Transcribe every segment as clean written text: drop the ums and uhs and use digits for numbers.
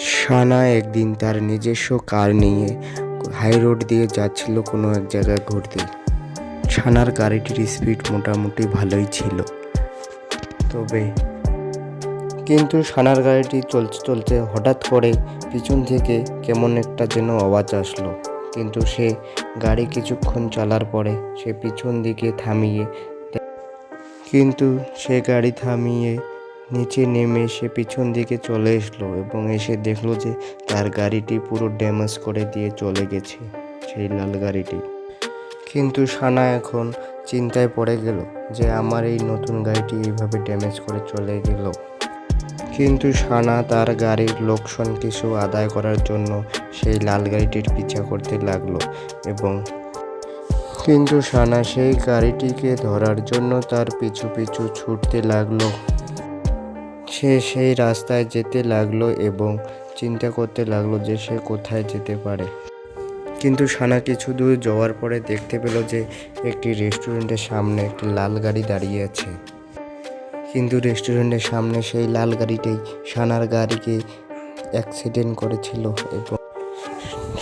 সানা একদিন তার নিজস্ব কার নিয়ে হাই রোড দিয়ে যাচ্ছিল কোনো এক জায়গায় ঘুরতে। সানার গাড়িটির স্পিড মোটামুটি ভালোই ছিল, তবে কিন্তু সানার গাড়িটি চলতে চলতে হঠাৎ করে পিছন থেকে কেমন একটা যেন আওয়াজ আসলো। কিন্তু সে গাড়ি কিছুক্ষণ চলার পরে সে পিছন দিকে গাড়ি থামিয়ে নিচে নেমে সে পিছন দিকে চলে এসলো এবং এসে দেখলো যে তার গাড়িটি পুরো ড্যামেজ করে দিয়ে চলে গেছে, সেই লাল গাড়িটি। কিন্তু সানা এখন চিন্তায় পড়ে গেল যে আমার এই নতুন গাড়িটি এইভাবে ড্যামেজ করে চলে গেল। কিন্তু সানা তার গাড়ির লোকসান কিছু আদায় করার জন্য সেই লাল গাড়িটির পিছা করতে লাগলো কিন্তু সানা সেই গাড়িটিকে ধরার জন্য তার পিছু পিছু ছুটতে লাগলো। সে সেই রাস্তায় যেতে লাগলো এবং চিন্তা করতে লাগলো যে সে কোথায় যেতে পারে। কিন্তু সানা কিছু দূর যাওয়ার পরে দেখতে পেল যে একটি রেস্টুরেন্টের সামনে একটি লাল গাড়ি দাঁড়িয়ে আছে। কিন্তু রেস্টুরেন্টের সামনে সেই লাল গাড়িটাই সানার গাড়িকে অ্যাক্সিডেন্ট করেছিল এবং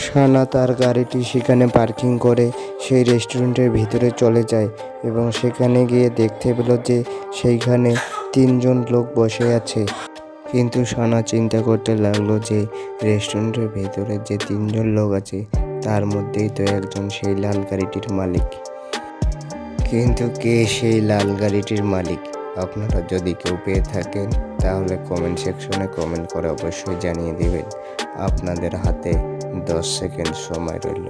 সানা তার গাড়িটি সেখানে পার্কিং করে সেই রেস্টুরেন্টের ভিতরে চলে যায় এবং সেখানে গিয়ে দেখতে পেল যে সেইখানে 3 জন লোক বসে আছে। কিন্তু সানা চিন্তা করতে লাগলো যে রেস্টুরেন্টের ভেতরে যে 3 জন লোক আছে তার মধ্যেই তো একজন সেই লাল গাড়িটির মালিক। কিন্তু কে সেই লাল গাড়িটির মালিক? আপনারা যদি কেউ পেয়ে থাকেন তাহলে কমেন্ট সেকশনে কমেন্ট করে অবশ্যই জানিয়ে দিবেন। আপনাদের হাতে 10 সেকেন্ড সময় রইল।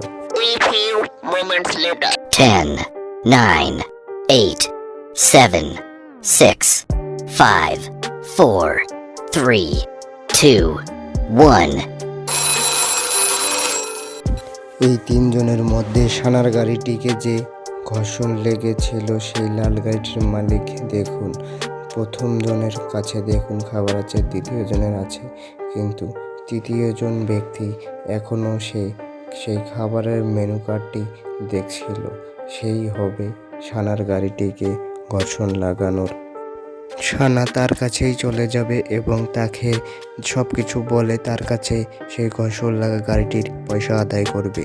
10, 9, 8, 7, 6, 5, 4, 3, 2, 1. এই 3 জনের মধ্যে সানার গাড়িটিকে যে ঘর্ষণ লেগেছিল সেই লাল গাড়িটির মালিক দেখুন, প্রথম জনের কাছে দেখুন খাবার আছে, দ্বিতীয় জনের আছে, কিন্তু তৃতীয় জন ব্যক্তি এখনও সেই খাবারের মেনু কার্ডটি দেখছিল। সেই হবে সানার গাড়িটিকে ঘর্ষণ লাগানোর। সানা তার কাছেই চলে যাবে এবং তাকে সব কিছু বলে তার কাছে সেই ঘর্ষণ লাগা গাড়িটির পয়সা আদায় করবে।